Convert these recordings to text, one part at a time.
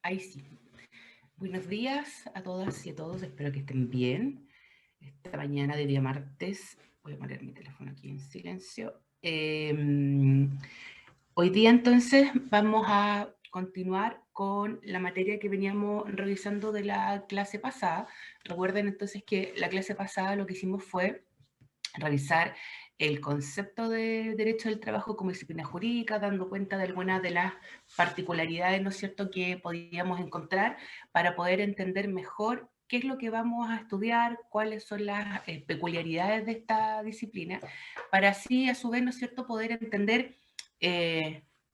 Ahí sí. Buenos días a todas y a todos, espero que estén bien. Esta mañana de día martes, voy a poner mi teléfono aquí en silencio. Hoy día entonces vamos a continuar con la materia que veníamos revisando de la clase pasada. Recuerden entonces que la clase pasada lo que hicimos fue revisar el concepto de derecho del trabajo como disciplina jurídica, dando cuenta de algunas de las particularidades, ¿no es cierto?, que podíamos encontrar para poder entender mejor qué es lo que vamos a estudiar, cuáles son las peculiaridades de esta disciplina, para así, a su vez, ¿no es cierto?, poder entender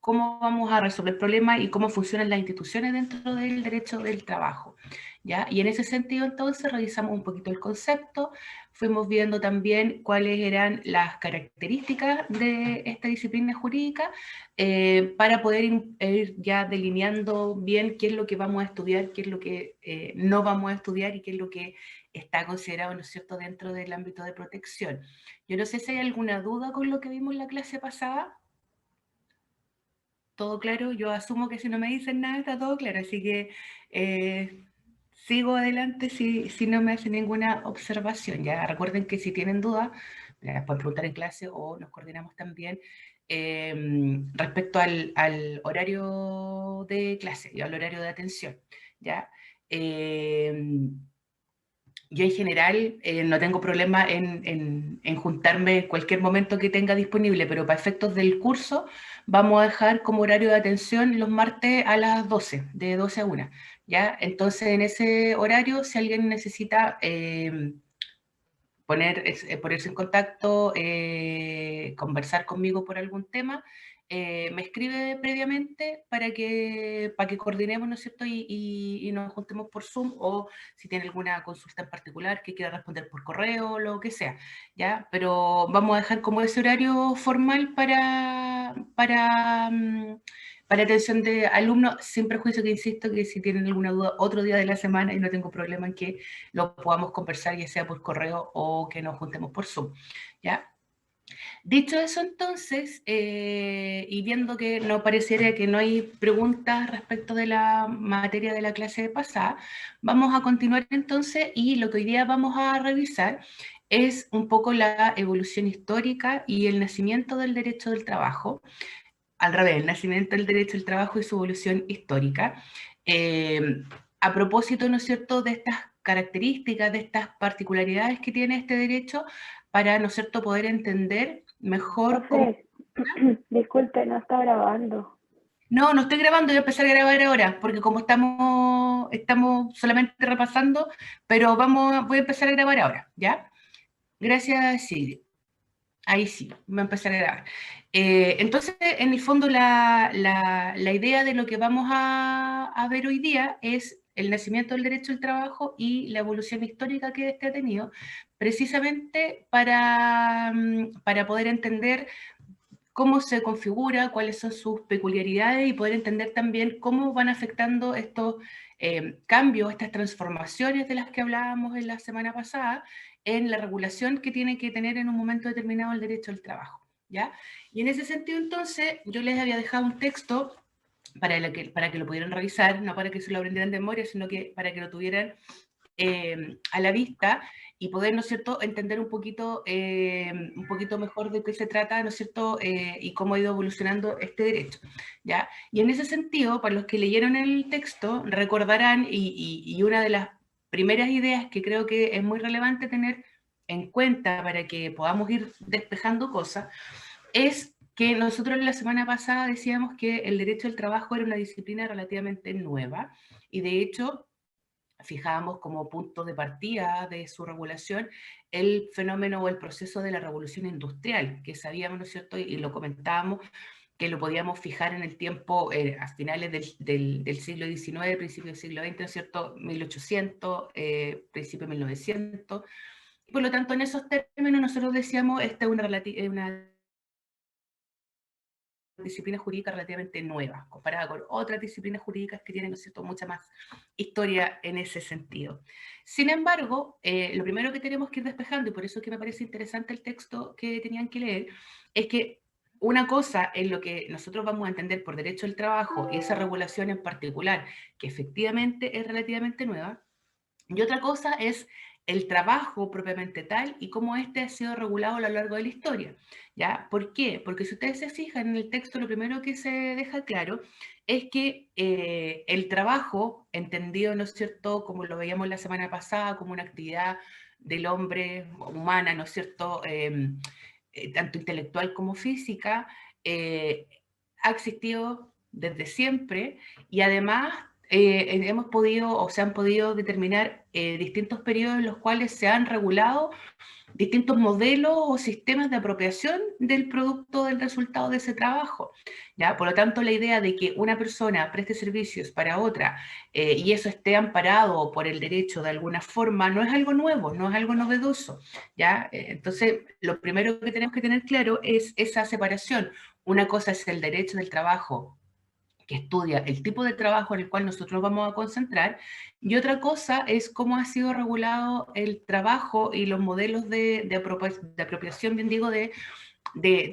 cómo vamos a resolver problemas y cómo funcionan las instituciones dentro del derecho del trabajo, ¿ya? Y en ese sentido, entonces, revisamos un poquito el concepto, fuimos viendo también cuáles eran las características de esta disciplina jurídica para poder ir ya delineando bien qué es lo que vamos a estudiar, qué es lo que no vamos a estudiar y qué es lo que está considerado, ¿no es cierto?, dentro del ámbito de protección. Yo no sé si hay alguna duda con lo que vimos en la clase pasada. ¿Todo claro? Yo asumo que si no me dicen nada está todo claro, así que sigo adelante si no me hacen ninguna observación. Ya recuerden que si tienen dudas, me las pueden preguntar en clase o nos coordinamos también respecto al horario de clase y al horario de atención. ¿Ya? Yo en general no tengo problema en juntarme en cualquier momento que tenga disponible, pero para efectos del curso vamos a dejar como horario de atención los martes a las 12, de 12 a 1, ¿ya? Entonces en ese horario, si alguien necesita ponerse en contacto, conversar conmigo por algún tema, me escribe previamente para que coordinemos, ¿no es cierto? Y nos juntemos por Zoom o si tiene alguna consulta en particular que quiera responder por correo, lo que sea, ¿ya? Pero vamos a dejar como ese horario formal para atención de alumnos, sin perjuicio que insisto que si tienen alguna duda otro día de la semana y no tengo problema en que lo podamos conversar ya sea por correo o que nos juntemos por Zoom, ¿ya? Dicho eso entonces, y viendo que no pareciera que no hay preguntas respecto de la materia de la clase pasada, vamos a continuar entonces y lo que hoy día vamos a revisar es un poco la evolución histórica y el nacimiento del derecho del trabajo, al revés, el nacimiento del derecho del trabajo y su evolución histórica. Eh, a propósito, ¿no es cierto?, de estas características, de estas particularidades que tiene este derecho, para, ¿no es cierto?, poder entender mejor cómo... Profe, disculpe, no está grabando. No, no estoy grabando, voy a empezar a grabar ahora, porque como estamos solamente repasando, pero voy a empezar a grabar ahora, ¿ya? Gracias, Sigrid. Ahí sí, voy a empezar a grabar. Entonces, en el fondo, la idea de lo que vamos a ver hoy día es el nacimiento del derecho al trabajo y la evolución histórica que este ha tenido, precisamente para poder entender cómo se configura, cuáles son sus peculiaridades y poder entender también cómo van afectando estos cambios, estas transformaciones de las que hablábamos en la semana pasada, en la regulación que tiene que tener en un momento determinado el derecho al trabajo, ¿ya? Y en ese sentido, entonces, yo les había dejado un texto para que lo pudieran revisar, no para que se lo aprendieran de memoria, sino que para que lo tuvieran a la vista y poder, ¿no es cierto?, entender un poquito mejor de qué se trata, ¿no es cierto?, y cómo ha ido evolucionando este derecho, ¿ya? Y en ese sentido, para los que leyeron el texto, recordarán, y una de las primeras ideas que creo que es muy relevante tener en cuenta para que podamos ir despejando cosas, es que nosotros la semana pasada decíamos que el derecho al trabajo era una disciplina relativamente nueva, y de hecho fijábamos como punto de partida de su regulación el fenómeno o el proceso de la revolución industrial, que sabíamos, ¿no es cierto?, y lo comentábamos, que lo podíamos fijar en el tiempo a finales del siglo XIX, principio del siglo XX, ¿no es cierto?, 1800, principio de 1900. Por lo tanto, en esos términos nosotros decíamos, esta es una disciplina jurídica relativamente nueva, comparada con otras disciplinas jurídicas que tienen, ¿no es cierto?, mucha más historia en ese sentido. Sin embargo, lo primero que tenemos que ir despejando, y por eso es que me parece interesante el texto que tenían que leer, es que una cosa es lo que nosotros vamos a entender por derecho al trabajo y esa regulación en particular, que efectivamente es relativamente nueva, y otra cosa es el trabajo propiamente tal y cómo este ha sido regulado a lo largo de la historia. ¿Ya? ¿Por qué? Porque si ustedes se fijan en el texto, lo primero que se deja claro es que el trabajo, entendido, ¿no es cierto?, como lo veíamos la semana pasada, como una actividad del hombre humana, ¿no es cierto?, tanto intelectual como física, ha existido desde siempre y además hemos podido o se han podido determinar distintos periodos en los cuales se han regulado distintos modelos o sistemas de apropiación del producto del resultado de ese trabajo. ¿Ya? Por lo tanto, la idea de que una persona preste servicios para otra y eso esté amparado por el derecho de alguna forma no es algo nuevo, no es algo novedoso. ¿Ya? Entonces, lo primero que tenemos que tener claro es esa separación. Una cosa es el derecho del trabajo que estudia el tipo de trabajo en el cual nosotros vamos a concentrar, y otra cosa es cómo ha sido regulado el trabajo y los modelos de apropiación, bien digo, de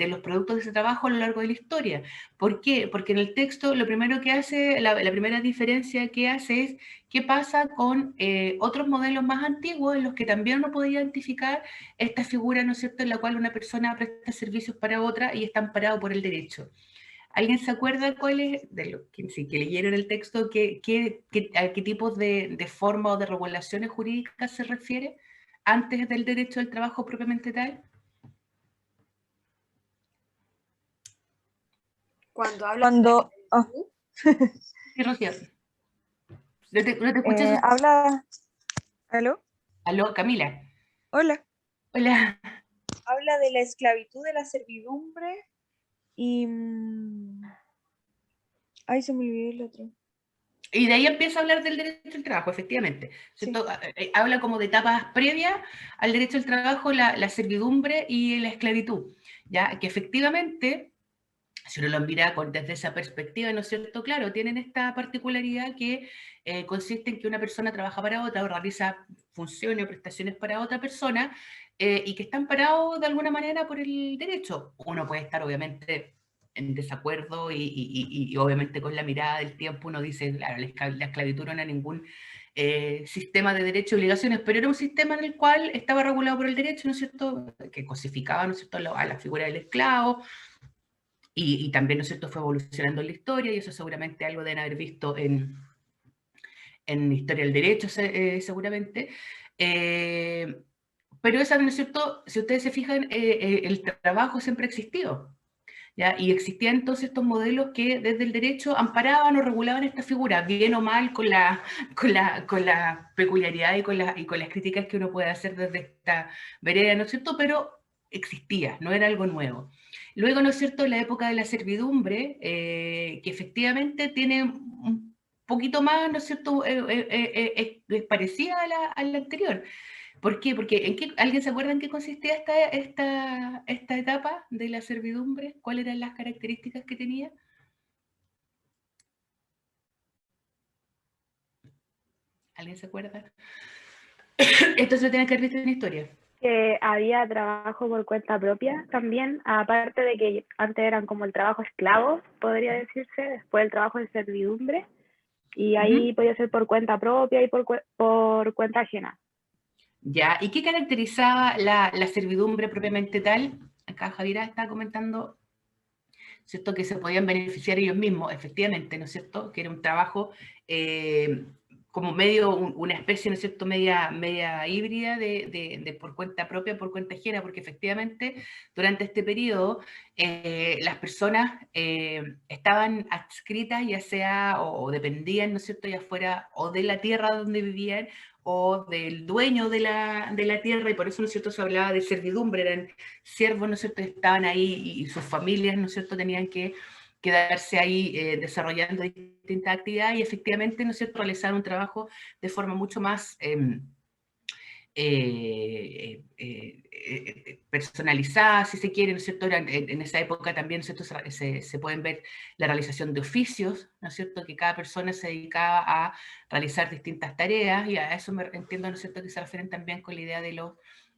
los productos de ese trabajo a lo largo de la historia. ¿Por qué? Porque en el texto lo primero que hace, la primera diferencia que hace es qué pasa con otros modelos más antiguos en los que también uno podía identificar esta figura, ¿no es cierto?, en la cual una persona presta servicios para otra y está amparado por el derecho. ¿Alguien se acuerda cuál es, de lo que, sí, que leyeron el texto, a qué tipos de forma o de regulaciones jurídicas se refiere antes del derecho del trabajo propiamente tal? Cuando habla Cuando Sí, Rocío. No te escuché. habla... ¿Aló? Aló, Camila. Hola. Hola. Habla de la esclavitud, de la servidumbre y... Ay, se me olvidó el otro. Y de ahí empieza a hablar del derecho al trabajo, efectivamente. ¿Cierto? Sí. Habla como de etapas previas al derecho al trabajo, la servidumbre y la esclavitud. ¿Ya? Que efectivamente, si uno lo mira desde esa perspectiva, ¿no es cierto? Claro, tienen esta particularidad que consiste en que una persona trabaja para otra o realiza funciones o prestaciones para otra persona y que están parados de alguna manera por el derecho. Uno puede estar obviamente en desacuerdo y obviamente con la mirada del tiempo uno dice, claro, la esclavitud no era ningún sistema de derechos y obligaciones, pero era un sistema en el cual estaba regulado por el derecho, ¿no es cierto?, que cosificaba, ¿no es cierto?, a la figura del esclavo, y también, ¿no es cierto?, fue evolucionando en la historia, y eso seguramente algo deben haber visto en Historia del Derecho, seguramente. Pero esa, ¿no es cierto?, si ustedes se fijan, el trabajo siempre existió, ¿ya? Y existían entonces estos modelos que desde el derecho amparaban o regulaban esta figura, bien o mal, con la peculiaridad y con las críticas que uno puede hacer desde esta vereda, ¿no es cierto?, pero existía, no era algo nuevo. Luego, ¿no es cierto?, la época de la servidumbre, que efectivamente tiene un poquito más, ¿no es cierto?, es parecida a la anterior. ¿Por qué? Porque ¿alguien se acuerda en qué consistía esta etapa de la servidumbre? ¿Cuáles eran las características que tenía? ¿Alguien se acuerda? Esto se lo tiene que haber visto en historia. Que había trabajo por cuenta propia también, aparte de que antes eran como el trabajo esclavo, podría decirse, después el trabajo de servidumbre, y ahí podía ser por cuenta propia y por cuenta ajena. Ya, ¿y qué caracterizaba la servidumbre propiamente tal? Acá Javiera está comentando, ¿cierto?, que se podían beneficiar ellos mismos, efectivamente, ¿no es cierto?, que era un trabajo como medio, una especie, ¿no es cierto?, media híbrida de por cuenta propia, por cuenta ajena, porque efectivamente durante este periodo las personas estaban adscritas, ya sea, o dependían, ¿no es cierto?, ya fuera o de la tierra donde vivían, o del dueño de la tierra, y por eso, ¿no es cierto?, se hablaba de servidumbre, eran siervos, ¿no es cierto?, estaban ahí y sus familias, ¿no es cierto?, tenían que quedarse ahí desarrollando distintas actividades y efectivamente, ¿no es cierto?, realizar un trabajo de forma mucho más personalizada, si se quiere, ¿no es cierto? En esa época también, ¿no es cierto?, se pueden ver la realización de oficios, ¿no es cierto?, que cada persona se dedicaba a realizar distintas tareas, y a eso me entiendo, ¿no es cierto?, que se refieren también con la idea de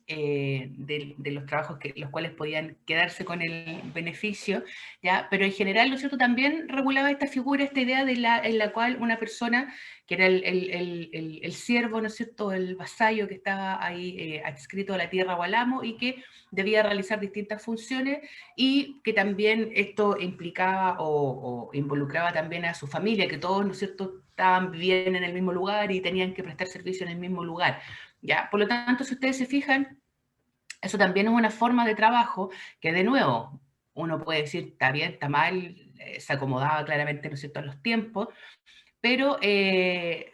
de los trabajos los cuales podían quedarse con el beneficio, ¿ya? Pero en general, ¿no es cierto?, también regulaba esta figura, esta idea en la cual una persona, que era el siervo, ¿no es cierto?, el vasallo que estaba ahí adscrito a la tierra o al amo y que debía realizar distintas funciones y que también esto implicaba o involucraba también a su familia, que todos, ¿no es cierto?, vivían en el mismo lugar y tenían que prestar servicio en el mismo lugar. ¿Ya? Por lo tanto, si ustedes se fijan, eso también es una forma de trabajo que, de nuevo, uno puede decir, está bien, está mal, se acomodaba claramente, ¿no es cierto?, a los tiempos, pero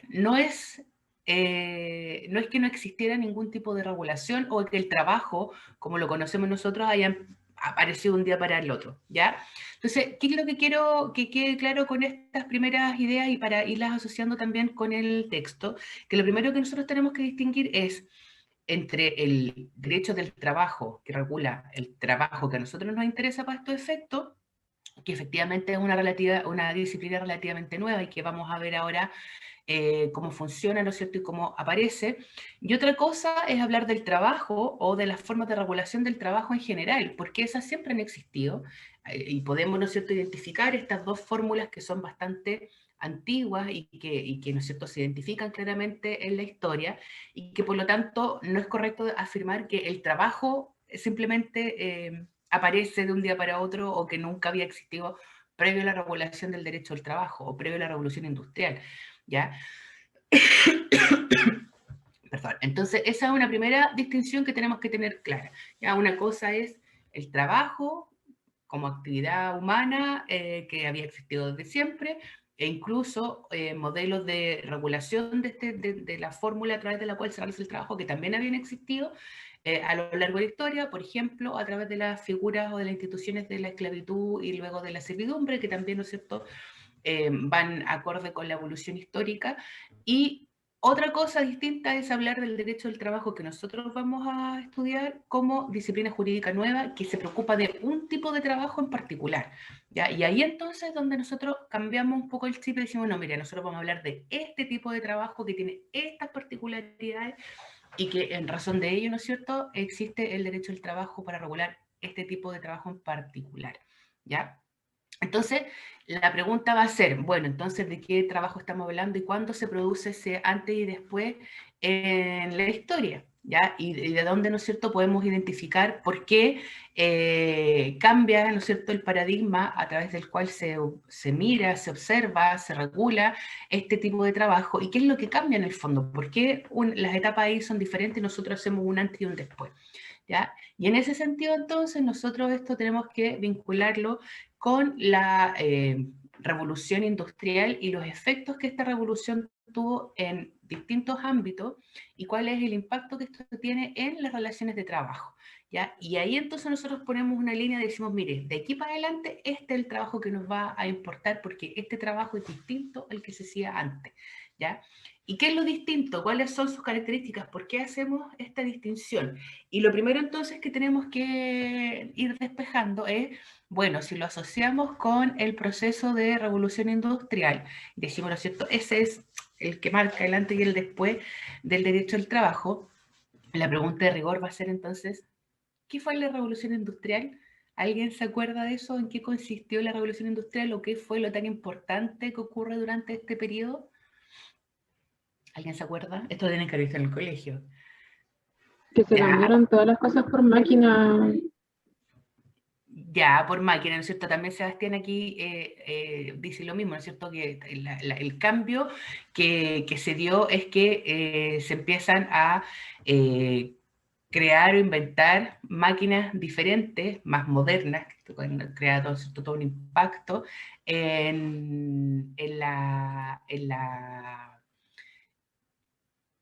no es que no existiera ningún tipo de regulación o que el trabajo, como lo conocemos nosotros, haya aparecido un día para el otro, ¿ya? Entonces, ¿qué es lo que quiero que quede claro con estas primeras ideas y para irlas asociando también con el texto? Que lo primero que nosotros tenemos que distinguir es entre el derecho del trabajo, que regula el trabajo que a nosotros nos interesa para estos efectos, que efectivamente es una disciplina relativamente nueva y que vamos a ver ahora cómo funciona, ¿no es cierto?, y cómo aparece. Y otra cosa es hablar del trabajo o de las formas de regulación del trabajo en general, porque esas siempre han existido y podemos, ¿no es cierto?, identificar estas dos fórmulas que son bastante antiguas y que, ¿no es cierto?, se identifican claramente en la historia y que por lo tanto no es correcto afirmar que el trabajo simplemente aparece de un día para otro o que nunca había existido previo a la regulación del derecho al trabajo o previo a la revolución industrial, ¿ya? Perdón. Entonces, esa es una primera distinción que tenemos que tener clara. ¿Ya? Una cosa es el trabajo como actividad humana que había existido desde siempre, e incluso modelos de regulación de la fórmula a través de la cual se realiza el trabajo que también habían existido a lo largo de la historia, por ejemplo, a través de las figuras o de las instituciones de la esclavitud y luego de la servidumbre, que también, ¿no es cierto?, van acorde con la evolución histórica. Y otra cosa distinta es hablar del derecho del trabajo que nosotros vamos a estudiar como disciplina jurídica nueva que se preocupa de un tipo de trabajo en particular, ¿ya? Y ahí entonces es donde nosotros cambiamos un poco el chip y decimos, no, mira, nosotros vamos a hablar de este tipo de trabajo que tiene estas particularidades y que en razón de ello, ¿no es cierto?, existe el derecho del trabajo para regular este tipo de trabajo en particular, ¿ya? Entonces, la pregunta va a ser, bueno, entonces, ¿de qué trabajo estamos hablando y cuándo se produce ese antes y después en la historia? ¿Ya? Y de dónde, ¿no es cierto?, podemos identificar por qué cambia, ¿no es cierto?, el paradigma a través del cual se mira, se observa, se regula este tipo de trabajo y qué es lo que cambia en el fondo, por qué las etapas ahí son diferentes y nosotros hacemos un antes y un después. ¿Ya? Y en ese sentido, entonces, nosotros esto tenemos que vincularlo con la revolución industrial y los efectos que esta revolución tuvo en distintos ámbitos y cuál es el impacto que esto tiene en las relaciones de trabajo, ¿ya? Y ahí entonces nosotros ponemos una línea y decimos, mire, de aquí para adelante este es el trabajo que nos va a importar porque este trabajo es distinto al que se hacía antes, ¿ya? ¿Y qué es lo distinto? ¿Cuáles son sus características? ¿Por qué hacemos esta distinción? Y lo primero entonces que tenemos que ir despejando es, bueno, si lo asociamos con el proceso de revolución industrial, decimos, ¿no es cierto?, ese es el que marca el antes y el después del derecho al trabajo, la pregunta de rigor va a ser entonces, ¿qué fue la revolución industrial? ¿Alguien se acuerda de eso? ¿En qué consistió la revolución industrial? ¿O qué fue lo tan importante que ocurre durante este periodo? ¿Alguien se acuerda? Esto lo tienen que revisar en el colegio. Que se Ya, cambiaron todas las cosas por máquina. ya, por máquina, ¿no es cierto? También Sebastián aquí dice lo mismo, ¿no es cierto? Que el cambio que se dio es que se empiezan a crear o inventar máquinas diferentes, más modernas, que han creado, ¿cierto?, todo un impacto en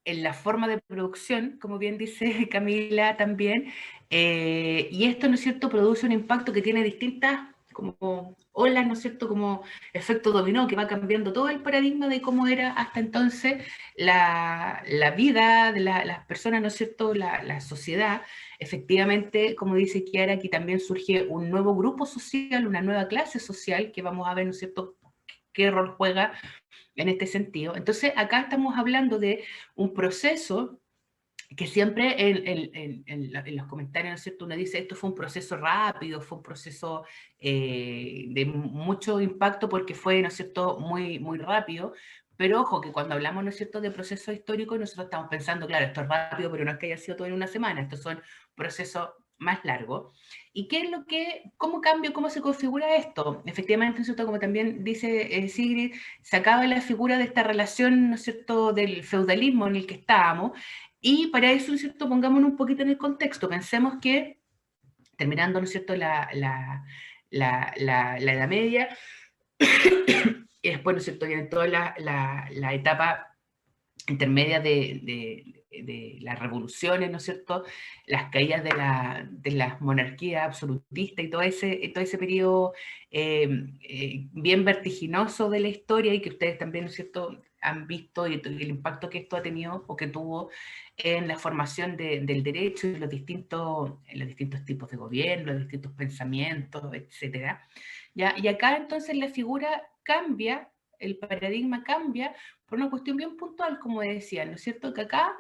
la forma de producción, como bien dice Camila también, y esto, ¿no es cierto?, produce un impacto que tiene distintas como olas, ¿no es cierto?, como efecto dominó, que va cambiando todo el paradigma de cómo era hasta entonces la vida de las personas, ¿no es cierto?, la sociedad. Efectivamente, como dice Kiara, aquí también surge un nuevo grupo social, una nueva clase social, que vamos a ver, ¿no es cierto?, qué rol juega en este sentido. Entonces, acá estamos hablando de un proceso que siempre en los comentarios, ¿no es cierto?, uno dice, esto fue un proceso rápido, fue un proceso de mucho impacto porque fue, ¿no es cierto?, muy, muy rápido, pero ojo, que cuando hablamos, ¿no es cierto?, de proceso histórico, nosotros estamos pensando, claro, esto es rápido, pero no es que haya sido todo en una semana, estos son procesos más largos. ¿Y qué es lo que, cómo cambia, cómo se configura esto? Efectivamente, ¿no es cierto?, como también dice Sigrid, se acaba la figura de esta relación, ¿no es cierto?, del feudalismo en el que estábamos. Y para eso, ¿no es cierto?, pongámonos un poquito en el contexto. Pensemos que, terminando, ¿no es cierto?, la Edad Media, y después, ¿no es cierto?, viene toda la etapa intermedia de las revoluciones, ¿no es cierto?, las caídas de las monarquías absolutistas y todo ese periodo bien vertiginoso de la historia y que ustedes también, ¿no es cierto?, han visto y el impacto que esto ha tenido o que tuvo en la formación del derecho y los distintos tipos de gobierno, los distintos pensamientos, etcétera. ¿Ya? Y acá entonces la figura cambia, el paradigma cambia por una cuestión bien puntual, como decía, ¿no es cierto? Que acá,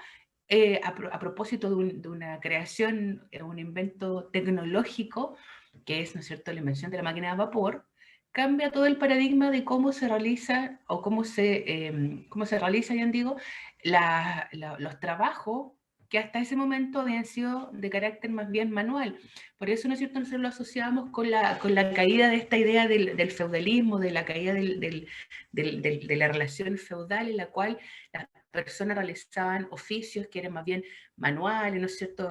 a propósito de una creación, un invento tecnológico, que es, ¿no es cierto?, la invención de la máquina de vapor, cambia todo el paradigma de cómo se realiza, o cómo se realiza, ya digo, los trabajos que hasta ese momento habían sido de carácter más bien manual. Por eso, ¿no es cierto?, nosotros lo asociamos con la caída de esta idea del feudalismo, de la caída de la relación feudal en la cual las personas realizaban oficios que eran más bien manuales, ¿no es cierto?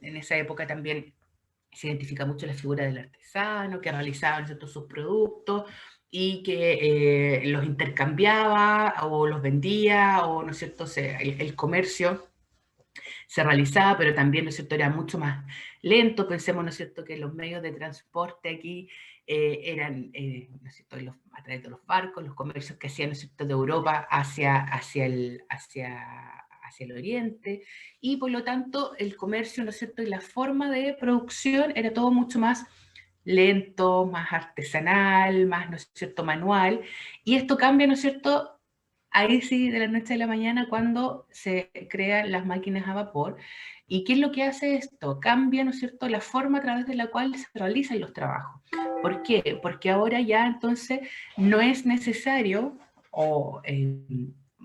En esa época también se identifica mucho la figura del artesano que realizaba, ¿no es cierto?, sus productos y que los intercambiaba o los vendía, o, ¿no es cierto?, el comercio se realizaba, pero también, ¿no es cierto?, era mucho más lento. Pensemos, ¿no es cierto?, que los medios de transporte aquí eran, ¿no es cierto?, a través de los barcos, los comercios que hacían, ¿no es cierto?, de Europa hacia el oriente, y por lo tanto el comercio, ¿no es cierto?, y la forma de producción era todo mucho más lento, más artesanal, más, ¿no es cierto?, manual, y esto cambia, ¿no es cierto?, ahí sí, de la noche a la mañana, cuando se crean las máquinas a vapor. ¿Y qué es lo que hace esto? Cambia, ¿no es cierto?, la forma a través de la cual se realizan los trabajos. ¿Por qué? Porque ahora ya entonces no es necesario, o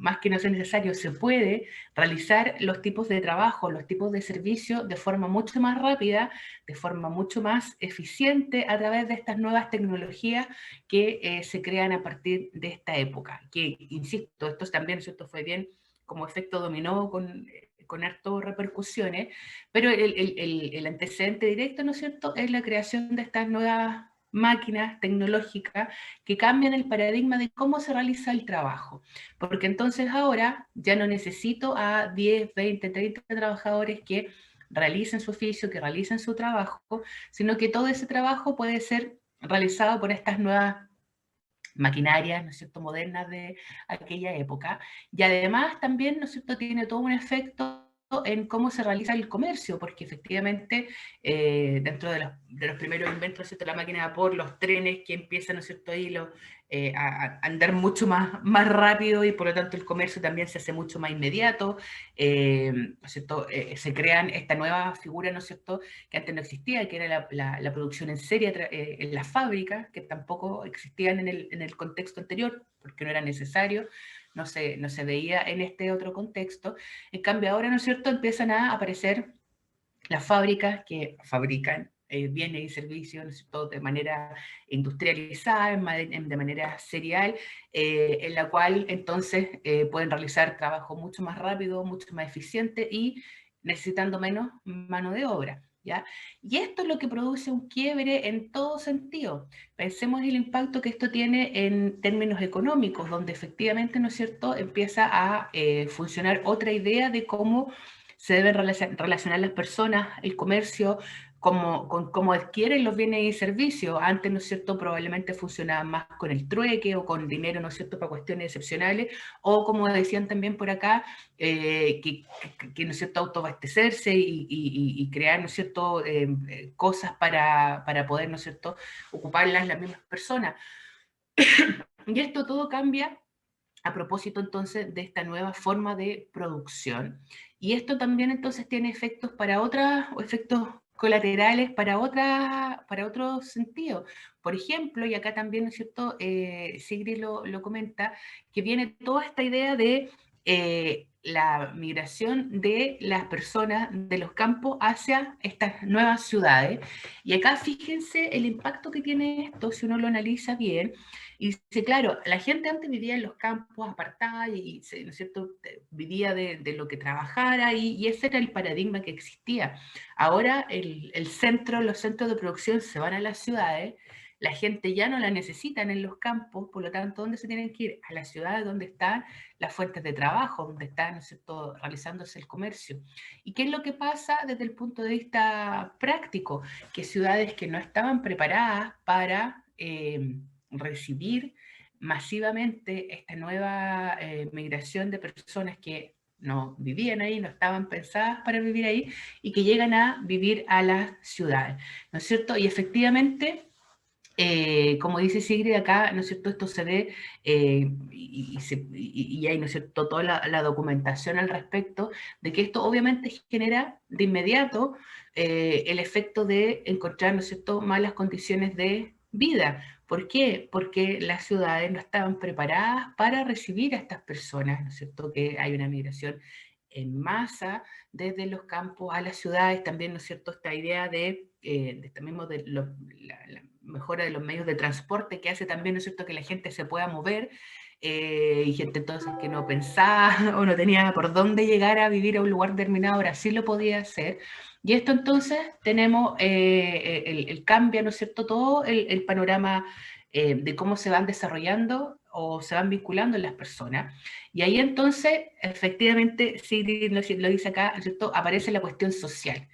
más que no sea necesario, se puede realizar los tipos de trabajo, los tipos de servicio de forma mucho más rápida, de forma mucho más eficiente a través de estas nuevas tecnologías que se crean a partir de esta época, que, insisto, esto también, ¿cierto?, fue bien como efecto dominó con harto repercusiones, pero el antecedente directo, ¿no es cierto?, es la creación de estas nuevas máquinas tecnológicas que cambian el paradigma de cómo se realiza el trabajo, porque entonces ahora ya no necesito a 10, 20, 30 trabajadores que realicen su oficio, que realicen su trabajo, sino que todo ese trabajo puede ser realizado por estas nuevas maquinarias, ¿no es cierto?, modernas de aquella época, y además también, ¿no es cierto?, tiene todo un efecto en cómo se realiza el comercio, porque efectivamente dentro de los primeros inventos, ¿no es cierto?, la máquina de vapor, los trenes que empiezan, ¿no es cierto?, ahí a andar mucho más rápido, y por lo tanto el comercio también se hace mucho más inmediato, ¿no es cierto?, se crean esta nueva figura, ¿no es cierto?, que antes no existía, que era la producción en serie en las fábricas, que tampoco existían en el contexto anterior, porque no era necesario, no se veía en este otro contexto. En cambio ahora, ¿no es cierto?, empiezan a aparecer las fábricas que fabrican bienes y servicios, ¿no es cierto?, de manera industrializada, de manera serial, en la cual entonces pueden realizar trabajo mucho más rápido, mucho más eficiente y necesitando menos mano de obra, ¿ya? Y esto es lo que produce un quiebre en todo sentido. Pensemos en el impacto que esto tiene en términos económicos, donde efectivamente, ¿no es cierto?, empieza a funcionar otra idea de cómo se deben relacionar las personas, el comercio, con cómo adquieren los bienes y servicios. Antes, ¿no es cierto?, probablemente funcionaba más con el trueque o con dinero, ¿no es cierto?, para cuestiones excepcionales, o como decían también por acá, ¿no es cierto?, autoabastecerse y crear, ¿no es cierto?, cosas para poder, ¿no es cierto?, ocuparlas las mismas personas. Y esto todo cambia a propósito entonces de esta nueva forma de producción. Y esto también entonces tiene efectos para otras, o efectos colaterales para otros sentidos. Por ejemplo, y acá también, ¿no es cierto?, Sigrid lo comenta, que viene toda esta idea de la migración de las personas de los campos hacia estas nuevas ciudades. Y acá fíjense el impacto que tiene esto, si uno lo analiza bien. Y dice, claro, la gente antes vivía en los campos apartada y ¿no es cierto?, vivía de lo que trabajara y ese era el paradigma que existía. Ahora el centro, los centros de producción se van a las ciudades, la gente ya no la necesitan en los campos, por lo tanto, ¿dónde se tienen que ir? A las ciudades donde están las fuentes de trabajo, donde está, ¿no es cierto?, realizándose el comercio. ¿Y qué es lo que pasa desde el punto de vista práctico? Que ciudades que no estaban preparadas para recibir masivamente esta nueva migración de personas que no vivían ahí, no estaban pensadas para vivir ahí, y que llegan a vivir a las ciudades, ¿no es cierto? Y efectivamente, como dice Sigrid acá, ¿no es cierto?, esto se ve y hay, ¿no es cierto?, toda la documentación al respecto, de que esto obviamente genera de inmediato el efecto de encontrar, ¿no es cierto?, malas condiciones de vida. ¿Por qué? Porque las ciudades no estaban preparadas para recibir a estas personas, ¿no es cierto?, que hay una migración en masa desde los campos a las ciudades, también, ¿no es cierto?, esta idea de esto mismo de la mejora de los medios de transporte que hace también, ¿no es cierto?, que la gente se pueda mover, y gente entonces que no pensaba o no tenía por dónde llegar a vivir a un lugar determinado, ahora sí lo podía hacer. Y esto entonces tenemos el cambio, ¿no es cierto?, todo el panorama de cómo se van desarrollando o se van vinculando las personas. Y ahí entonces, efectivamente, Sigrid lo dice acá, ¿no es cierto?, aparece la cuestión social.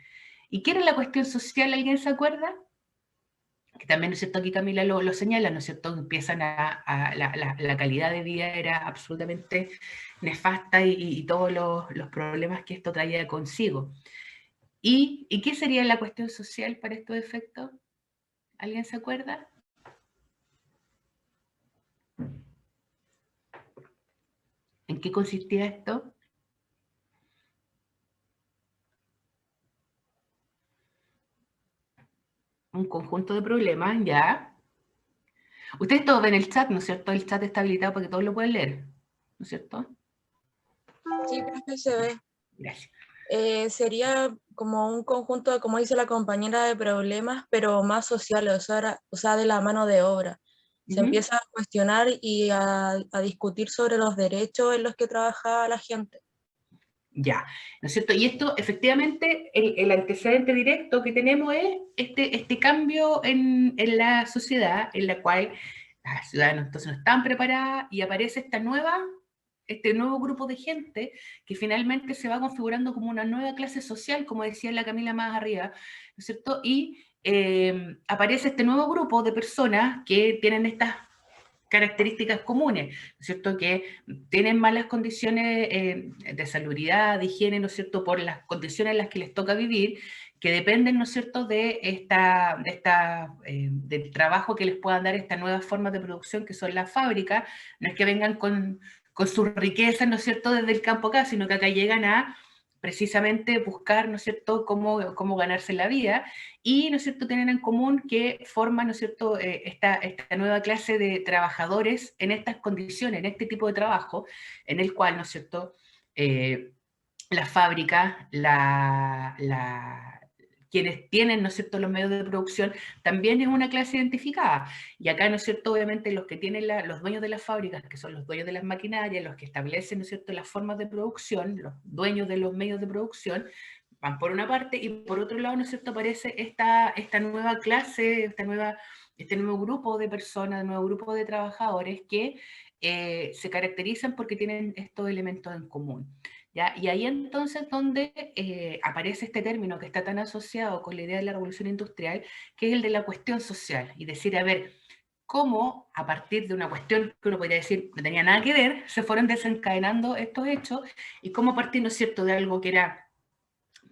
¿Y qué era la cuestión social? ¿Alguien se acuerda? Que también, ¿no es cierto?, aquí Camila lo señala, ¿no es cierto?, empiezan la calidad de vida era absolutamente nefasta y todos los problemas que esto traía consigo. ¿Y qué sería la cuestión social para estos efectos? ¿Alguien se acuerda? ¿En qué consistía esto? Un conjunto de problemas, ya. Ustedes todos ven el chat, ¿no es cierto? El chat está habilitado para que todos lo puedan leer, ¿no es cierto? Sí, profe, se ve. Gracias. Sería como un conjunto, como dice la compañera, de problemas, pero más sociales, o sea, de la mano de obra. Se empieza a cuestionar y a discutir sobre los derechos en los que trabaja la gente. Ya, ¿no es cierto? Y esto, efectivamente, el antecedente directo que tenemos es este cambio en la sociedad, en la cual las ciudadanos entonces no están preparadas y aparece este nuevo grupo de gente que finalmente se va configurando como una nueva clase social, como decía la Camila más arriba, ¿no es cierto? Y aparece este nuevo grupo de personas que tienen estas características comunes, ¿no es cierto?, que tienen malas condiciones de salubridad, de higiene, ¿no es cierto?, por las condiciones en las que les toca vivir, que dependen, ¿no es cierto?, del trabajo que les puedan dar estas nuevas formas de producción que son las fábricas. No es que vengan con sus riquezas, ¿no es cierto?, desde el campo acá, sino que acá llegan a precisamente buscar, ¿no es cierto?, cómo ganarse la vida, y, ¿no es cierto?, tienen en común que forman, ¿no es cierto?, esta nueva clase de trabajadores en estas condiciones, en este tipo de trabajo, en el cual, ¿no es cierto?, la fábrica, quienes tienen, ¿no es cierto?, los medios de producción, también es una clase identificada. Y acá, ¿no es cierto?, obviamente los que tienen los dueños de las fábricas, que son los dueños de las maquinarias, los que establecen, ¿no es cierto?, las formas de producción, los dueños de los medios de producción, van por una parte, y por otro lado, ¿no es cierto?, aparece esta nueva clase, este nuevo grupo de personas, un nuevo grupo de trabajadores que se caracterizan porque tienen estos elementos en común. ¿Ya? Y ahí entonces donde aparece este término que está tan asociado con la idea de la revolución industrial, que es el de la cuestión social, y decir, a ver, cómo a partir de una cuestión que uno podría decir no tenía nada que ver, se fueron desencadenando estos hechos, y cómo a partir, ¿no es cierto?, de algo que era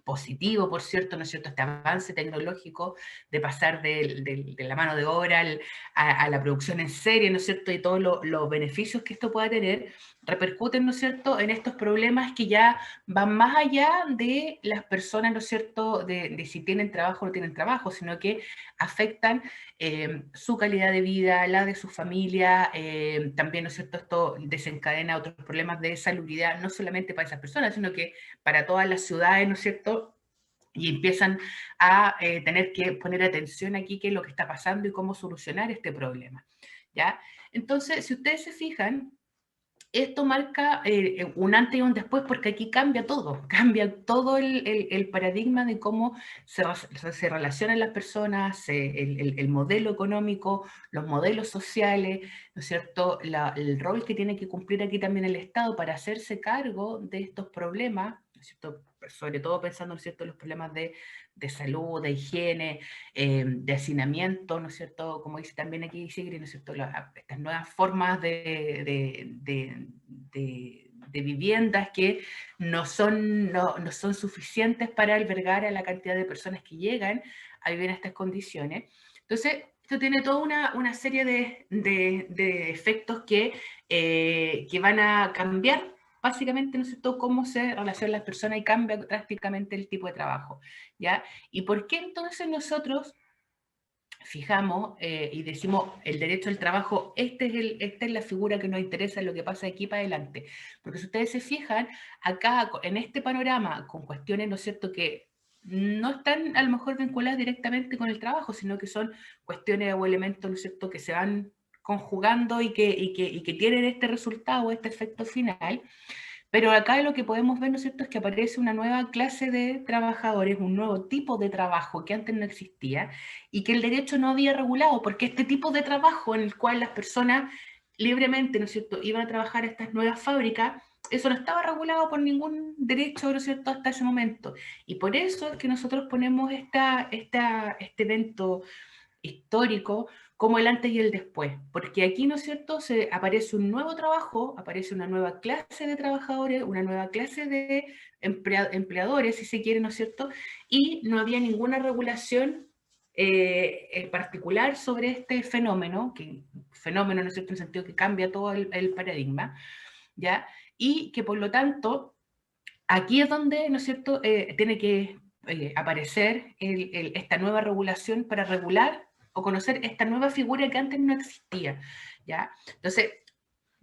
positivo, por cierto, ¿no es cierto?, este avance tecnológico de pasar de la mano de obra a la producción en serie, ¿no es cierto?, y todos los beneficios que esto pueda tener, repercuten, ¿no es cierto?, en estos problemas que ya van más allá de las personas, ¿no es cierto?, de si tienen trabajo o no tienen trabajo, sino que afectan su calidad de vida, la de su familia, también, ¿no es cierto?, esto desencadena otros problemas de salubridad, no solamente para esas personas, sino que para todas las ciudades, ¿no es cierto?, y empiezan a tener que poner atención aquí qué es lo que está pasando y cómo solucionar este problema, ¿ya? Entonces, si ustedes se fijan, esto marca un antes y un después, porque aquí cambia todo el paradigma de cómo se relacionan las personas, el modelo económico, los modelos sociales, ¿no es cierto?, el rol que tiene que cumplir aquí también el Estado para hacerse cargo de estos problemas, ¿no es cierto?, sobre todo pensando, ¿no es cierto?, en los problemas de salud, de higiene, de hacinamiento, ¿no es cierto?, como dice también aquí Sigrid, ¿no es cierto?, estas nuevas formas de viviendas que no son suficientes para albergar a la cantidad de personas que llegan a vivir en estas condiciones. Entonces, esto tiene toda una serie de efectos que van a cambiar básicamente, ¿no es cierto?, cómo se relacionan las personas y cambia drásticamente el tipo de trabajo, ¿ya? ¿Y por qué entonces nosotros fijamos y decimos el derecho al trabajo, esta es la figura que nos interesa en lo que pasa de aquí para adelante? Porque si ustedes se fijan, acá en este panorama, con cuestiones, ¿no es cierto?, que no están a lo mejor vinculadas directamente con el trabajo, sino que son cuestiones o elementos, ¿no es cierto?, que se van conjugando y que tienen este resultado, este efecto final. Pero acá lo que podemos ver, ¿no es cierto?, es que aparece una nueva clase de trabajadores, un nuevo tipo de trabajo que antes no existía y que el derecho no había regulado, porque este tipo de trabajo en el cual las personas libremente, ¿no es cierto?, iban a trabajar a estas nuevas fábricas, eso no estaba regulado por ningún derecho, ¿no es cierto?, hasta ese momento. Y por eso es que nosotros ponemos este evento histórico como el antes y el después, porque aquí, ¿no es cierto?, aparece un nuevo trabajo, aparece una nueva clase de trabajadores, una nueva clase de empleadores, si se quiere, ¿no es cierto?, y no había ninguna regulación en particular sobre este fenómeno, ¿no es cierto?, en el sentido que cambia todo el paradigma, ¿ya? Y que por lo tanto, aquí es donde, ¿no es cierto?, tiene que aparecer esta nueva regulación para regular o conocer esta nueva figura que antes no existía, ¿ya? Entonces,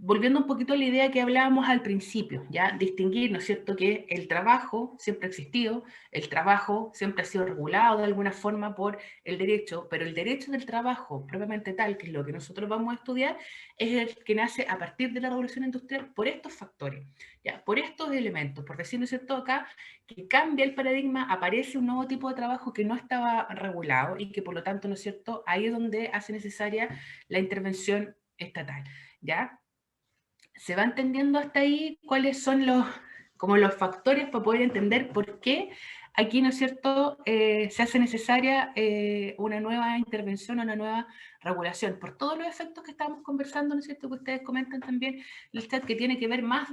volviendo un poquito a la idea que hablábamos al principio, ¿ya? Distinguir, ¿no es cierto?, que el trabajo siempre ha existido, el trabajo siempre ha sido regulado de alguna forma por el derecho, pero el derecho del trabajo propiamente tal, que es lo que nosotros vamos a estudiar, es el que nace a partir de la revolución industrial por estos factores, ¿ya? Por estos elementos, por decir, ¿no es cierto?, acá, que cambia el paradigma, aparece un nuevo tipo de trabajo que no estaba regulado y que por lo tanto, ¿no es cierto?, ahí es donde hace necesaria la intervención estatal, ¿ya? ¿Se va entendiendo hasta ahí cuáles son los factores para poder entender por qué aquí, ¿no es cierto?, se hace necesaria una nueva intervención, una nueva regulación? Por todos los efectos que estamos conversando, ¿no es cierto?, que ustedes comentan también, el chat, que tiene que ver más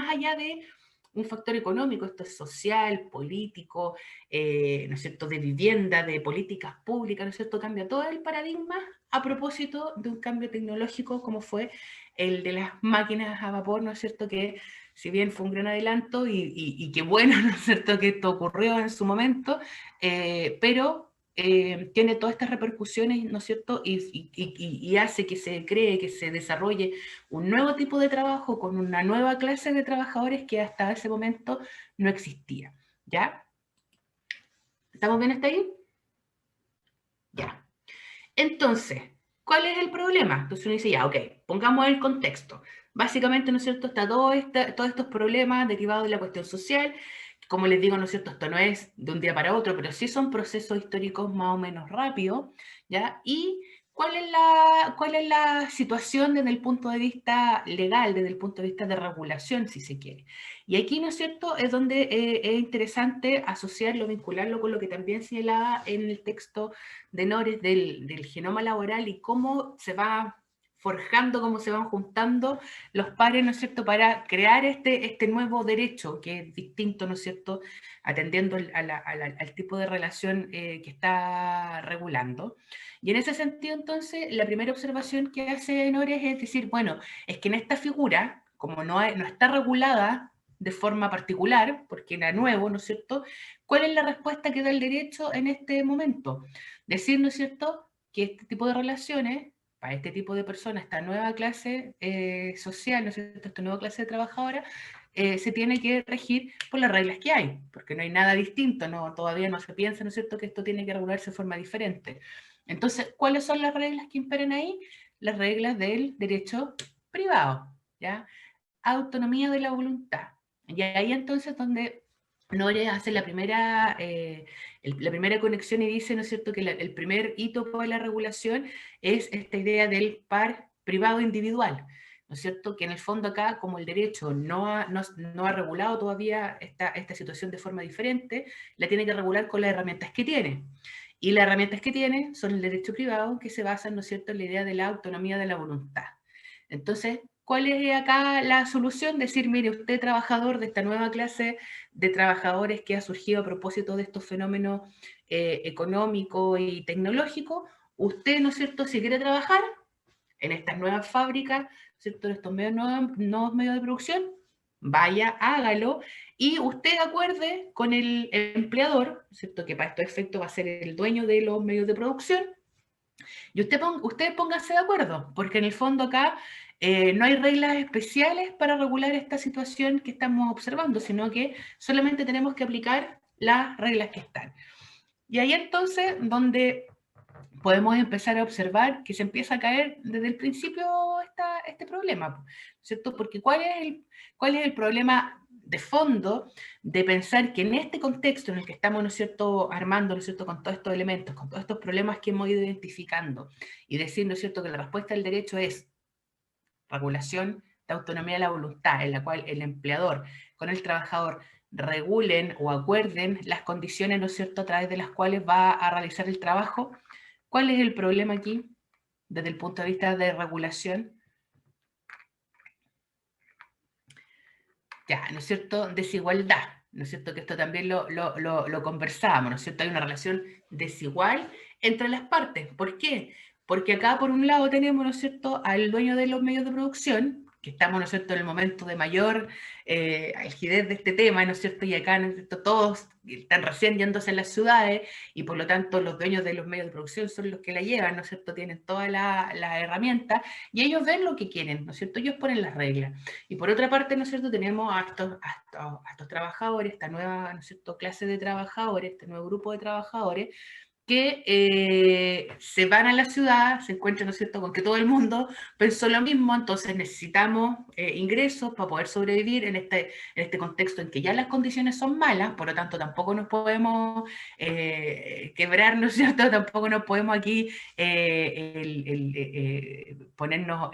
allá de un factor económico, esto es social, político, ¿no es cierto?, de vivienda, de políticas públicas, ¿no es cierto?, cambia todo el paradigma a propósito de un cambio tecnológico como fue el de las máquinas a vapor, ¿no es cierto?, que si bien fue un gran adelanto y qué bueno, ¿no es cierto?, que esto ocurrió en su momento, pero tiene todas estas repercusiones, ¿no es cierto?, y hace que se cree, que se desarrolle un nuevo tipo de trabajo con una nueva clase de trabajadores que hasta ese momento no existía, ¿ya? ¿Estamos bien hasta ahí? Ya. Entonces, ¿cuál es el problema? Entonces uno dice, ya, ok, pongamos el contexto. Básicamente, ¿no es cierto?, está todos estos problemas derivados de la cuestión social. Como les digo, ¿no es cierto?, esto no es de un día para otro, pero sí son procesos históricos más o menos rápidos, ¿ya? Y ¿cuál es la situación desde el punto de vista legal, desde el punto de vista de regulación, si se quiere? Y aquí, ¿no es cierto?, es donde es interesante asociarlo, vincularlo con lo que también señalaba en el texto de Nores del genoma laboral y cómo se va forjando, cómo se van juntando los pares, ¿no es cierto?, para crear este nuevo derecho, que es distinto, ¿no es cierto?, atendiendo al tipo de relación que está regulando. Y en ese sentido, entonces, la primera observación que hace Nores es decir, bueno, es que en esta figura, como no está regulada de forma particular, porque era nuevo, ¿no es cierto?, ¿cuál es la respuesta que da el derecho en este momento? Decir, ¿no es cierto?, que este tipo de relaciones, para este tipo de personas, esta nueva clase social, ¿no es cierto?, esta nueva clase de trabajadora, se tiene que regir por las reglas que hay, porque no hay nada distinto, no, todavía no se piensa, ¿no es cierto?, que esto tiene que regularse de forma diferente. Entonces, ¿cuáles son las reglas que imperan ahí? Las reglas del derecho privado, ¿ya? Autonomía de la voluntad. Y ahí entonces donde Nores hace la primera conexión y dice, ¿no es cierto?, que el primer hito para la regulación es esta idea del par privado individual, ¿no es cierto?, que en el fondo acá, como el derecho no ha regulado todavía esta situación de forma diferente, la tiene que regular con las herramientas que tiene. Y las herramientas que tiene son el derecho privado, que se basan, ¿no es cierto?, en la idea de la autonomía de la voluntad. Entonces, ¿cuál es acá la solución? Decir, mire, usted trabajador de esta nueva clase de trabajadores que ha surgido a propósito de estos fenómenos económicos y tecnológicos, usted, ¿no es cierto?, si quiere trabajar en estas nuevas fábricas, ¿cierto?, en estos nuevos medios de producción, vaya, hágalo, y usted acuerde con el empleador, ¿cierto?, que para estos efectos va a ser el dueño de los medios de producción, y usted póngase de acuerdo, porque en el fondo acá no hay reglas especiales para regular esta situación que estamos observando, sino que solamente tenemos que aplicar las reglas que están. Y ahí entonces donde podemos empezar a observar que se empieza a caer desde el principio este problema, ¿cierto? Porque ¿cuál es el problema de fondo de pensar que en este contexto en el que estamos, ¿no es cierto?, armando, ¿no es cierto?, con todos estos elementos, con todos estos problemas que hemos ido identificando, y decir, ¿no es cierto?, que la respuesta del derecho es regulación de autonomía de la voluntad, en la cual el empleador con el trabajador regulen o acuerden las condiciones, ¿no es cierto?, a través de las cuales va a realizar el trabajo. ¿Cuál es el problema aquí desde el punto de vista de regulación? Ya, ¿no es cierto?, desigualdad, ¿no es cierto?, que esto también lo conversábamos, ¿no es cierto?, hay una relación desigual entre las partes. ¿Por qué? Porque acá por un lado tenemos, ¿no es cierto?, al dueño de los medios de producción, que estamos, ¿no es cierto?, en el momento de mayor algidez de este tema, ¿no es cierto?, y acá, ¿no es cierto?, todos están recién yéndose a las ciudades, y por lo tanto los dueños de los medios de producción son los que la llevan, ¿no es cierto?, tienen todas las herramientas, y ellos ven lo que quieren, ¿no es cierto?, ellos ponen las reglas. Y por otra parte, ¿no es cierto?, tenemos a estos trabajadores, esta nueva, ¿no es cierto?, clase de trabajadores, este nuevo grupo de trabajadores, que se van a la ciudad, se encuentran, ¿no es cierto?, con que todo el mundo pensó lo mismo, entonces necesitamos ingresos para poder sobrevivir en este contexto en que ya las condiciones son malas, por lo tanto tampoco nos podemos quebrar, ¿no es cierto?, tampoco nos podemos aquí ponernos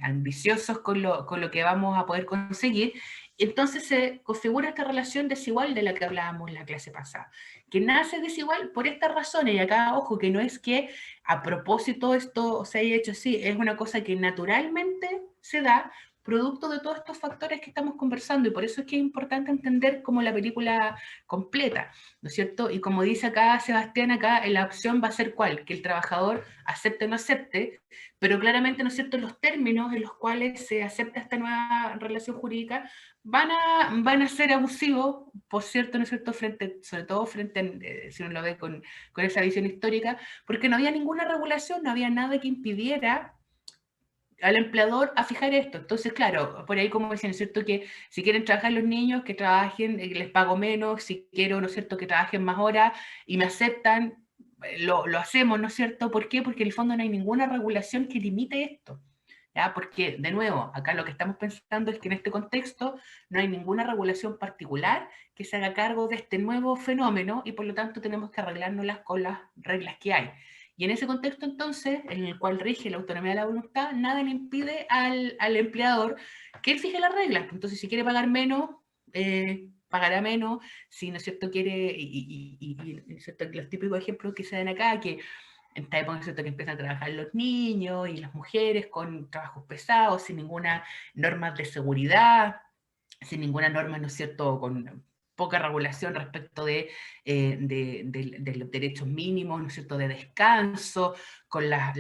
ambiciosos con lo que vamos a poder conseguir. Entonces se configura esta relación desigual de la que hablábamos en la clase pasada, que nace desigual por estas razones, y acá, ojo, que no es que a propósito esto se haya hecho así, es una cosa que naturalmente se da producto de todos estos factores que estamos conversando, y por eso es que es importante entender como la película completa, ¿no es cierto? Y como dice acá Sebastián, acá la opción va a ser ¿cuál? Que el trabajador acepte o no acepte, pero claramente, ¿no es cierto?, los términos en los cuales se acepta esta nueva relación jurídica van a ser abusivos, por cierto, ¿no es cierto?, sobre todo frente, si uno lo ve con esa visión histórica, porque no había ninguna regulación, no había nada que impidiera al empleador a fijar esto. Entonces, claro, por ahí como dicen, ¿no es cierto?, que si quieren trabajar los niños, que trabajen, les pago menos, si quiero, ¿no es cierto?, que trabajen más horas y me aceptan, lo hacemos, ¿no es cierto? ¿Por qué? Porque en el fondo no hay ninguna regulación que limite esto. ¿Ya? Porque, de nuevo, acá lo que estamos pensando es que en este contexto no hay ninguna regulación particular que se haga cargo de este nuevo fenómeno y por lo tanto tenemos que arreglárnoslas con las reglas que hay. Y en ese contexto entonces, en el cual rige la autonomía de la voluntad, nada le impide al empleador que él fije las reglas. Entonces, si quiere pagar menos, pagará menos. Si, ¿no es cierto?, quiere, ¿no es cierto?, los típicos ejemplos que se dan acá, que en esta época, ¿no es cierto?, que empiezan a trabajar los niños y las mujeres con trabajos pesados, sin ninguna norma de seguridad, sin ninguna norma, ¿no es cierto?, con poca regulación respecto de los derechos mínimos, ¿no es cierto?, de descanso, con las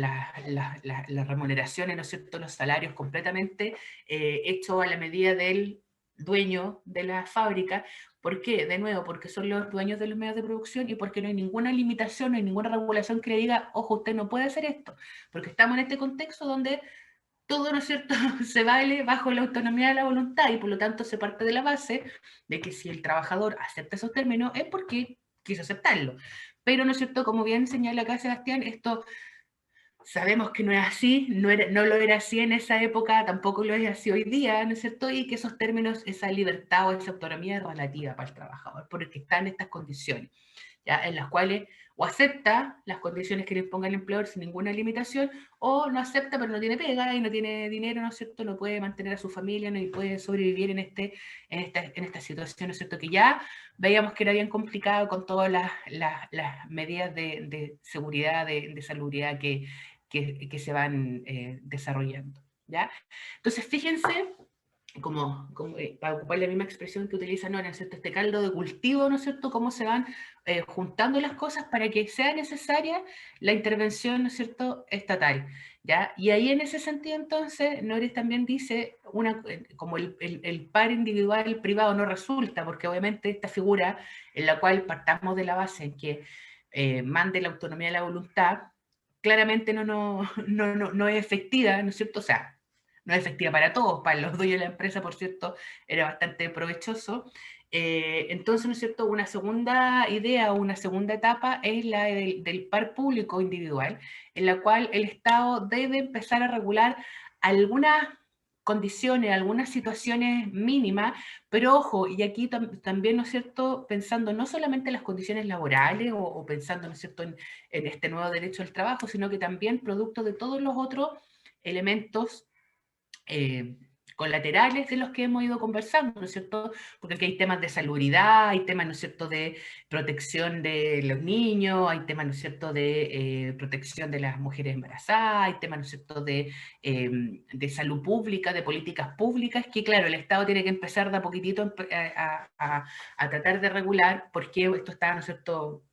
remuneraciones, ¿no es cierto?, los salarios completamente hechos a la medida del dueño de la fábrica. ¿Por qué? De nuevo, porque son los dueños de los medios de producción y porque no hay ninguna limitación, no hay ninguna regulación que le diga, ojo, usted no puede hacer esto, porque estamos en este contexto donde todo, ¿no es cierto?, se vale bajo la autonomía de la voluntad y por lo tanto se parte de la base de que si el trabajador acepta esos términos es porque quiso aceptarlo. Pero, ¿no es cierto?, como bien señala acá Sebastián, esto sabemos que no es así, no lo era así en esa época, tampoco lo es así hoy día, ¿no es cierto?, y que esos términos, esa libertad o esa autonomía es relativa para el trabajador, porque está en estas condiciones, ¿ya?, en las cuales o acepta las condiciones que le imponga el empleador sin ninguna limitación, o no acepta pero no tiene pega y no tiene dinero, ¿no es cierto?, no puede mantener a su familia, no puede sobrevivir en esta situación, ¿no es cierto?, que ya veíamos que era bien complicado con todas las medidas de seguridad, de salubridad que se van desarrollando, ¿ya? Entonces, fíjense, para ocupar la misma expresión que utiliza Nora, ¿no es cierto?, este caldo de cultivo, ¿no es cierto?, cómo se van juntando las cosas para que sea necesaria la intervención, ¿no es cierto?, estatal, ¿ya? Y ahí en ese sentido, entonces, Nores también dice, como el par individual privado no resulta, porque obviamente esta figura en la cual partamos de la base en que mande la autonomía de la voluntad, claramente no es efectiva, ¿no es cierto? O sea, no es efectiva para todos, para los dueños de la empresa, por cierto, era bastante provechoso. Entonces, ¿no es cierto?, una segunda idea o una segunda etapa es la del par público individual, en la cual el Estado debe empezar a regular algunas condiciones, algunas situaciones mínimas, pero ojo, y aquí también, ¿no es cierto?, pensando no solamente en las condiciones laborales o pensando, ¿no es cierto?, en este nuevo derecho al trabajo, sino que también producto de todos los otros elementos colaterales de los que hemos ido conversando, ¿no es cierto? Porque aquí hay temas de salubridad, hay temas, ¿no es cierto?, de protección de los niños, hay temas, ¿no es cierto?, de protección de las mujeres embarazadas, hay temas, ¿no es cierto?, de salud pública, de políticas públicas, que claro, el Estado tiene que empezar de a poquitito a tratar de regular, porque esto está, ¿no es cierto?,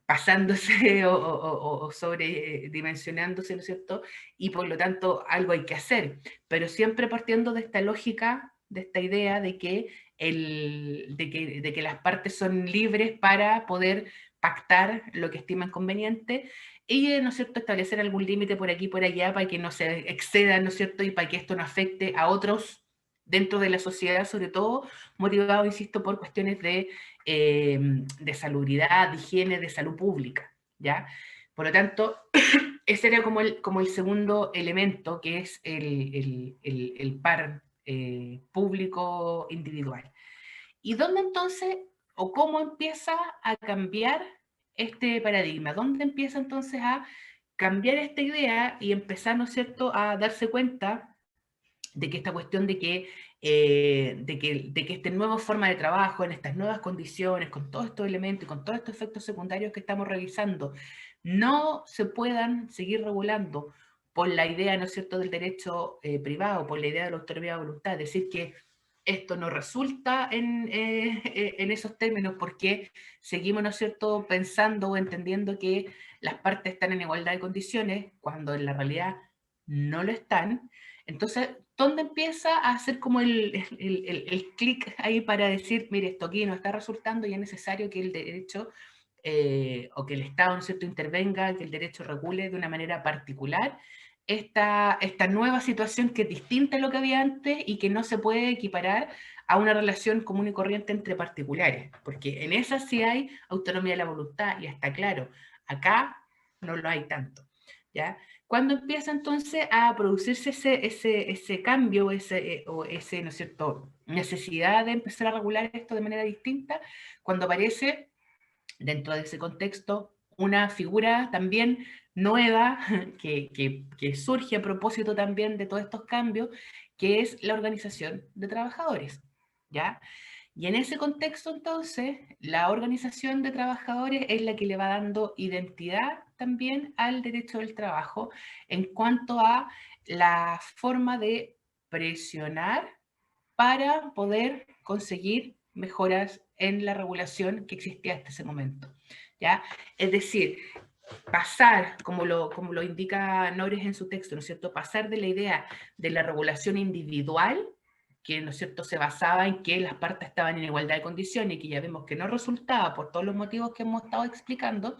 pasándose o sobredimensionándose, ¿no es cierto?, y por lo tanto algo hay que hacer, pero siempre partiendo de esta lógica, de esta idea de que, de que las partes son libres para poder pactar lo que estiman conveniente y, ¿no es cierto?, establecer algún límite por aquí y por allá para que no se exceda, ¿no es cierto?, y para que esto no afecte a otros dentro de la sociedad, sobre todo motivado, insisto, por cuestiones de salubridad, de higiene, de salud pública, ¿ya? Por lo tanto, ese era como el segundo elemento, que es el par público individual. ¿Y dónde entonces, o cómo empieza a cambiar este paradigma? ¿Dónde empieza entonces a cambiar esta idea y empezar, ¿no es cierto?, a darse cuenta de que esta cuestión de que esta nueva forma de trabajo, en estas nuevas condiciones, con todos estos elementos y con todos estos efectos secundarios que estamos revisando, no se puedan seguir regulando por la idea, ¿no es cierto?, del derecho privado, por la idea de la autonomía de voluntad, es decir, que esto no resulta en esos términos porque seguimos, ¿no es cierto?, pensando o entendiendo que las partes están en igualdad de condiciones, cuando en la realidad no lo están. Entonces, ¿dónde empieza a hacer como el clic ahí para decir, mire, esto aquí no está resultando y es necesario que el derecho o que el Estado, ¿no es cierto?, intervenga, que el derecho regule de una manera particular esta nueva situación que es distinta a lo que había antes y que no se puede equiparar a una relación común y corriente entre particulares, porque en esa sí hay autonomía de la voluntad y está claro, acá no lo hay tanto, ¿ya? ¿Cuándo empieza entonces a producirse ese cambio o ese, ¿no es cierto?, necesidad de empezar a regular esto de manera distinta? Cuando aparece dentro de ese contexto una figura también nueva que surge a propósito también de todos estos cambios, que es la organización de trabajadores, ¿ya? Y en ese contexto, entonces, la organización de trabajadores es la que le va dando identidad también al derecho del trabajo en cuanto a la forma de presionar para poder conseguir mejoras en la regulación que existía hasta ese momento, ¿ya? Es decir, pasar, como lo indica Nores en su texto, ¿no es cierto?, pasar de la idea de la regulación individual, que, ¿no es cierto?, se basaba en que las partes estaban en igualdad de condiciones y que ya vemos que no resultaba por todos los motivos que hemos estado explicando,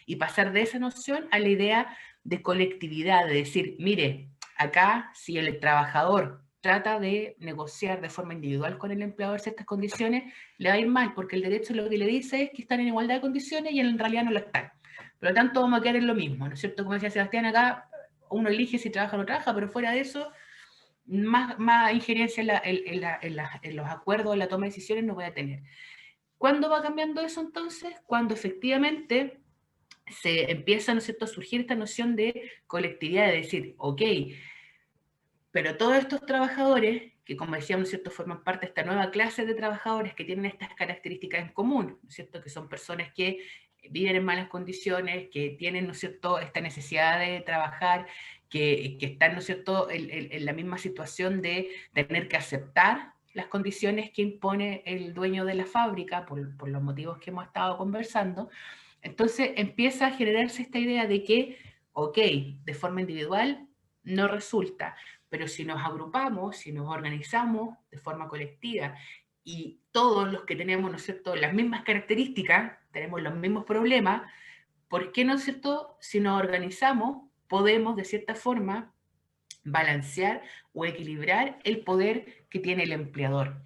y pasar de esa noción a la idea de colectividad, de decir, mire, acá si el trabajador trata de negociar de forma individual con el empleador ciertas condiciones, le va a ir mal, porque el derecho lo que le dice es que están en igualdad de condiciones y en realidad no lo están. Por lo tanto, vamos a quedar en lo mismo, ¿no es cierto? Como decía Sebastián, acá uno elige si trabaja o no trabaja, pero fuera de eso, más injerencia en los acuerdos, en la toma de decisiones no voy a tener. ¿Cuándo va cambiando eso entonces? Cuando efectivamente se empieza, ¿no es cierto?, a surgir esta noción de colectividad, de decir, ok, pero todos estos trabajadores, que como decíamos, ¿no es cierto?, forman parte de esta nueva clase de trabajadores que tienen estas características en común, ¿no es cierto?, que son personas que viven en malas condiciones, que tienen, ¿no es cierto?, esta necesidad de trabajar, que están, ¿no es cierto?, en la misma situación de tener que aceptar las condiciones que impone el dueño de la fábrica, por los motivos que hemos estado conversando. Entonces empieza a generarse esta idea de que, ok, de forma individual no resulta, pero si nos agrupamos, si nos organizamos de forma colectiva y todos los que tenemos, ¿no es cierto?, las mismas características, tenemos los mismos problemas, ¿por qué, no es cierto?, si nos organizamos, podemos de cierta forma balancear o equilibrar el poder que tiene el empleador?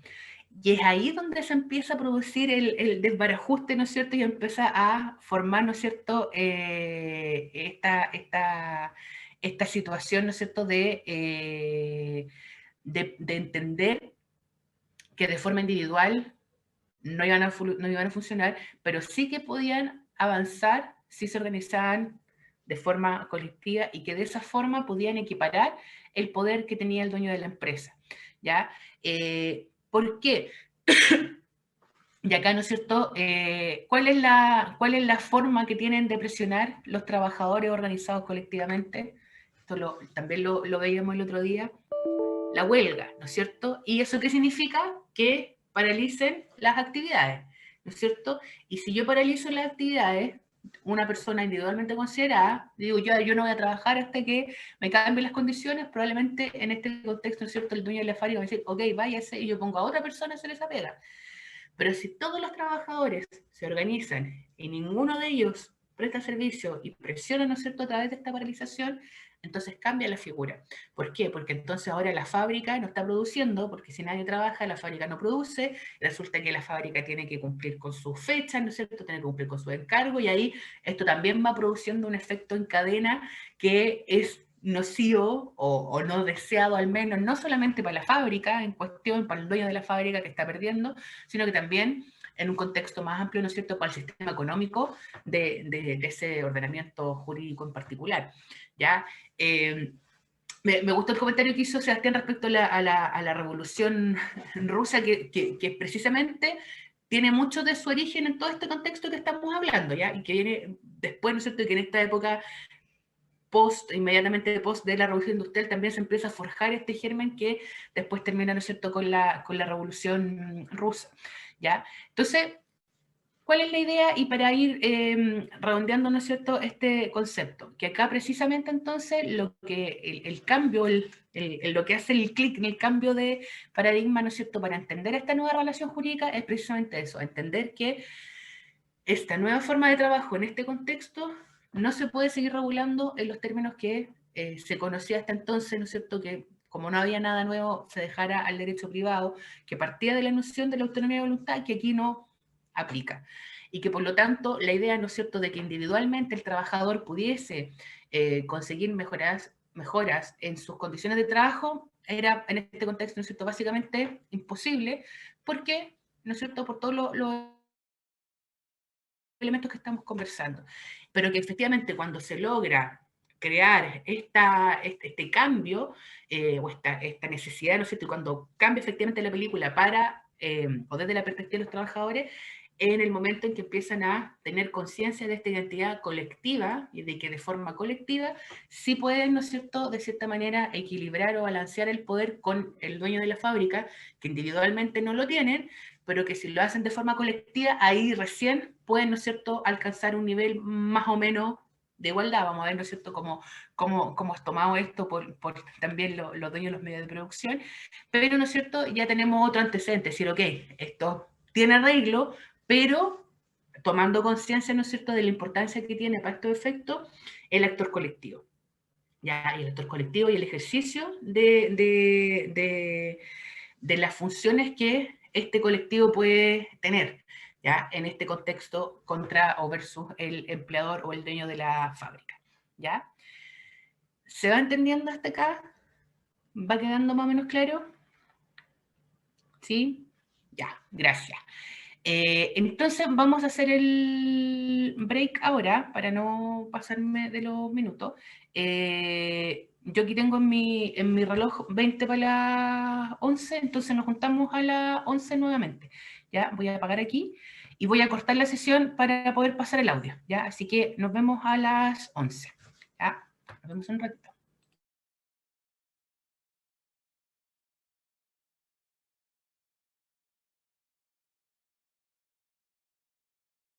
Y es ahí donde se empieza a producir el desbarajuste, ¿no es cierto? Y empieza a formar, ¿no es cierto?, esta situación, ¿no es cierto?, de entender que de forma individual no iban a funcionar, pero sí que podían avanzar si se organizaban de forma colectiva y que de esa forma podían equiparar el poder que tenía el dueño de la empresa, ¿ya? ¿Por qué? Y acá, ¿no es cierto?, ¿cuál es la forma que tienen de presionar los trabajadores organizados colectivamente? Esto también lo veíamos el otro día. La huelga, ¿no es cierto? ¿Y eso qué significa? Que paralicen las actividades, ¿no es cierto? Y si yo paralizo las actividades, una persona individualmente considerada, digo, yo no voy a trabajar hasta que me cambien las condiciones, probablemente en este contexto, ¿no es cierto?, el dueño de la fábrica va a decir, ok, váyase, y yo pongo a otra persona a hacer esa pega. Pero si todos los trabajadores se organizan y ninguno de ellos presta servicio y presiona, ¿no es cierto?, a través de esta paralización, entonces cambia la figura. ¿Por qué? Porque entonces ahora la fábrica no está produciendo, porque si nadie trabaja, la fábrica no produce, resulta que la fábrica tiene que cumplir con sus fechas, ¿no es cierto?, tiene que cumplir con su encargo, y ahí esto también va produciendo un efecto en cadena que es nocivo o no deseado al menos, no solamente para la fábrica en cuestión, para el dueño de la fábrica que está perdiendo, sino que también en un contexto más amplio, ¿no es cierto?, para el sistema económico de ese ordenamiento jurídico en particular, ¿ya? Me gustó el comentario que hizo Sebastián respecto a la revolución rusa, que precisamente tiene mucho de su origen en todo este contexto que estamos hablando, ¿ya? Y que viene después, ¿no es cierto?, y que en esta época inmediatamente post de la revolución industrial también se empieza a forjar este germen que después termina, ¿no es cierto?, con la revolución rusa, ¿ya? Entonces, ¿cuál es la idea? Y para ir redondeando, ¿no es cierto?, este concepto, que acá precisamente entonces lo que el cambio, lo que hace el clic en el cambio de paradigma, ¿no es cierto?, para entender esta nueva relación jurídica es precisamente eso, entender que esta nueva forma de trabajo en este contexto no se puede seguir regulando en los términos que se conocía hasta entonces, ¿no es cierto?, que como no había nada nuevo, se dejara al derecho privado, que partía de la noción de la autonomía de voluntad, que aquí no aplica. Y que por lo tanto la idea, ¿no es cierto?, de que individualmente el trabajador pudiese conseguir mejoras en sus condiciones de trabajo, era en este contexto, ¿no es cierto?, básicamente imposible, porque, ¿no es cierto?, por todos los elementos que estamos conversando, pero que efectivamente cuando se logra crear este cambio o esta necesidad, ¿no es cierto?, y cuando cambia efectivamente la película para, o desde la perspectiva de los trabajadores, en el momento en que empiezan a tener conciencia de esta identidad colectiva y de que de forma colectiva sí pueden, ¿no es cierto?, de cierta manera equilibrar o balancear el poder con el dueño de la fábrica, que individualmente no lo tienen, pero que si lo hacen de forma colectiva, ahí recién pueden, ¿no es cierto?, alcanzar un nivel más o menos de igualdad. Vamos a ver, ¿no es cierto?, cómo es tomado esto por también los dueños de los medios de producción, pero, ¿no es cierto?, ya tenemos otro antecedente, decir, ok, esto tiene arreglo, pero tomando conciencia, ¿no es cierto?, de la importancia que tiene para estos efectos el actor colectivo. Ya, y el actor colectivo y el ejercicio de las funciones que este colectivo puede tener, ya, en este contexto contra o versus el empleador o el dueño de la fábrica, ¿ya? ¿Se va entendiendo hasta acá? ¿Va quedando más o menos claro? ¿Sí? Ya, gracias. Entonces vamos a hacer el break ahora, para no pasarme de los minutos. Yo aquí tengo en mi reloj 20 para las 11, entonces nos juntamos a las 11 nuevamente. Ya, voy a apagar aquí y voy a cortar la sesión para poder pasar el audio. Ya, así que nos vemos a las 11. Ya, nos vemos un ratito.